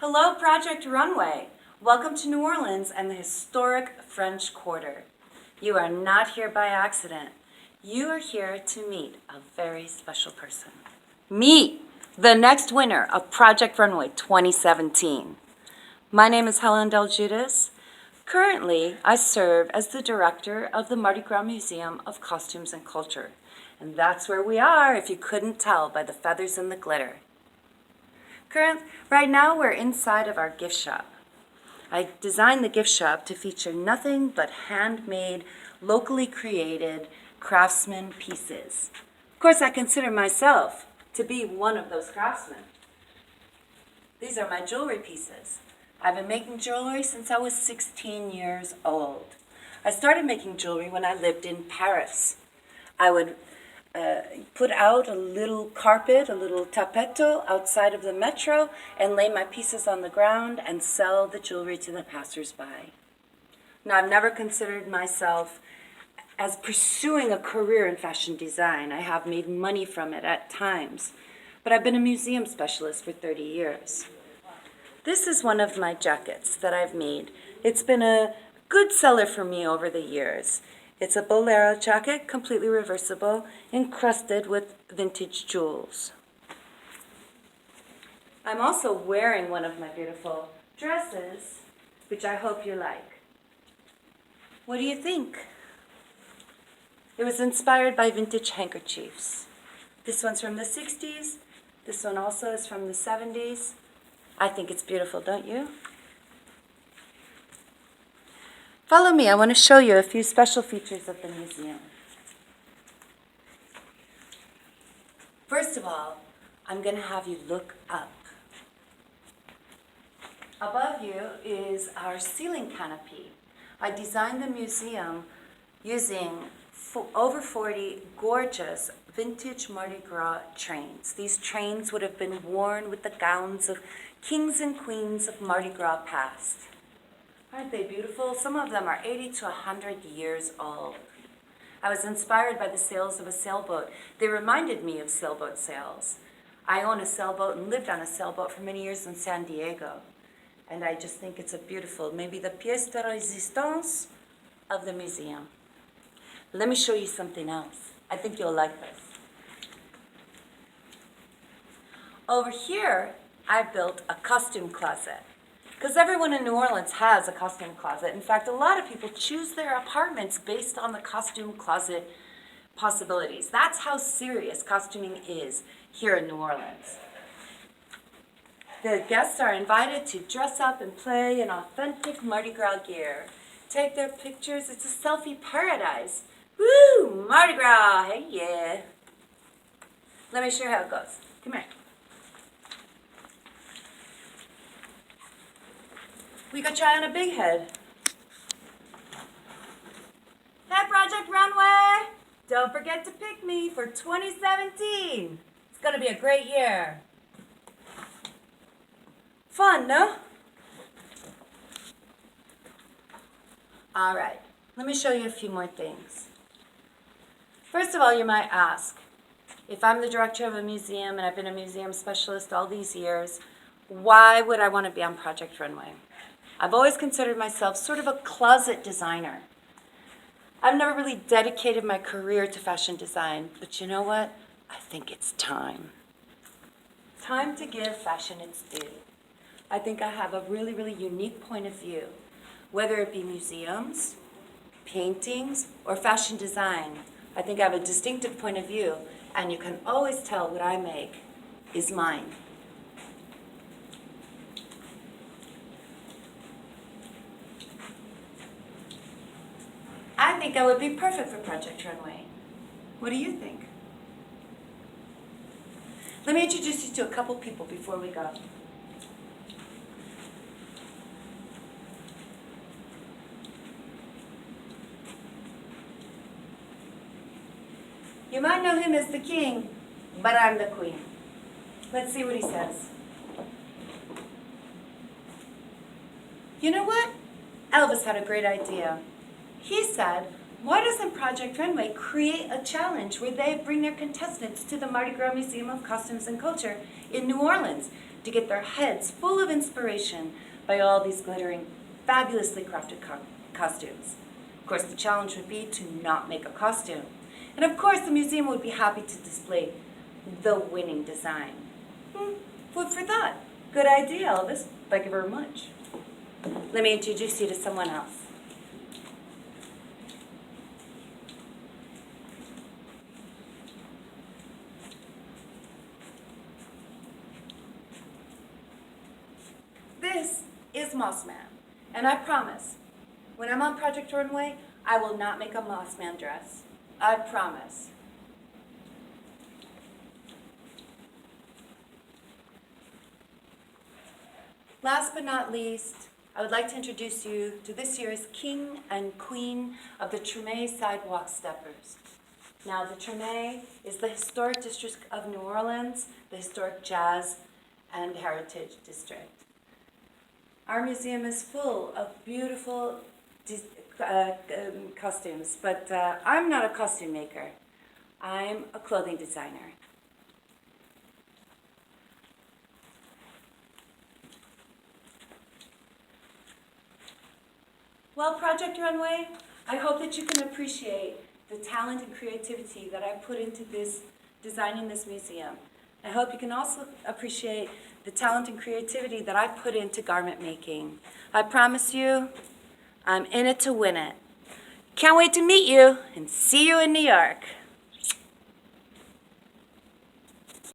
Hello, Project Runway. Welcome to New Orleans and the historic French Quarter. You are not here by accident. You are here to meet a very special person. Meet the next winner of Project Runway 2017. My name is Delguidicestudio. Currently, I serve as the director of the Mardi Gras Museum of Costumes and Culture. And that's where we are, if you couldn't tell by the feathers and the glitter. Right now, we're inside of our gift shop. I designed the gift shop to feature nothing but handmade, locally created craftsman pieces. Of course, I consider myself to be one of those craftsmen. These are my jewelry pieces. I've been making jewelry since I was 16 years old. I started making jewelry when I lived in Paris. I would put out a little carpet, a little tapetto outside of the metro and lay my pieces on the ground and sell the jewelry to the passers-by. Now, I've never considered myself as pursuing a career in fashion design. I have made money from it at times, but I've been a museum specialist for 30 years. This is one of my jackets that I've made. It's been a good seller for me over the years. It's a bolero jacket, completely reversible, encrusted with vintage jewels. I'm also wearing one of my beautiful dresses, which I hope you like. What do you think? It was inspired by vintage handkerchiefs. This one's from the 60s. This one also is from the 70s. I think it's beautiful, don't you? Follow me, I want to show you a few special features of the museum. First of all, I'm going to have you look up. Above you is our ceiling canopy. I designed the museum using over 40 gorgeous vintage Mardi Gras trains. These trains would have been worn with the gowns of kings and queens of Mardi Gras past. Aren't they beautiful? Some of them are 80 to 100 years old. I was inspired by the sails of a sailboat. They reminded me of sailboat sails. I own a sailboat and lived on a sailboat for many years in San Diego. And I just think it's a beautiful, maybe the pièce de résistance of the museum. Let me show you something else. I think you'll like this. Over here, I built a costume closet. Because everyone in New Orleans has a costume closet. In fact, a lot of people choose their apartments based on the costume closet possibilities. That's how serious costuming is here in New Orleans. The guests are invited to dress up and play in authentic Mardi Gras gear. Take their pictures. It's a selfie paradise. Woo! Mardi Gras! Hey, yeah. Let me show you how it goes. Come here. We could try on a big head. Hey, Project Runway! Don't forget to pick me for 2017. It's going to be a great year. Fun, no? All right, let me show you a few more things. First of all, you might ask, if I'm the director of a museum and I've been a museum specialist all these years, why would I want to be on Project Runway? I've always considered myself sort of a closet designer. I've never really dedicated my career to fashion design, but you know what? I think it's time. Time to give fashion its due. I think I have a really, really unique point of view, whether it be museums, paintings, or fashion design. I think I have a distinctive point of view, and you can always tell what I make is mine. I think I would be perfect for Project Runway. What do you think? Let me introduce you to a couple people before we go. You might know him as the king, but I'm the queen. Let's see what he says. You know what? Elvis had a great idea. He said, why doesn't Project Runway create a challenge where they bring their contestants to the Mardi Gras Museum of Costumes and Culture in New Orleans to get their heads full of inspiration by all these glittering, fabulously crafted costumes? Of course, the challenge would be to not make a costume. And of course, the museum would be happy to display the winning design. Food for thought. Good idea, Elvis. Thank you very much. Let me introduce you to someone else. This is Mossman, and I promise, when I'm on Project Runway, I will not make a Mossman dress. I promise. Last but not least, I would like to introduce you to this year's King and Queen of the Treme Sidewalk Steppers. Now, the Treme is the historic district of New Orleans, the historic jazz and heritage district. Our museum is full of beautiful costumes, but I'm not a costume maker. I'm a clothing designer. Well, Project Runway, I hope that you can appreciate the talent and creativity that I put into designing this museum. I hope you can also appreciate the talent and creativity that I put into garment making. I promise you, I'm in it to win it. Can't wait to meet you and see you in New York.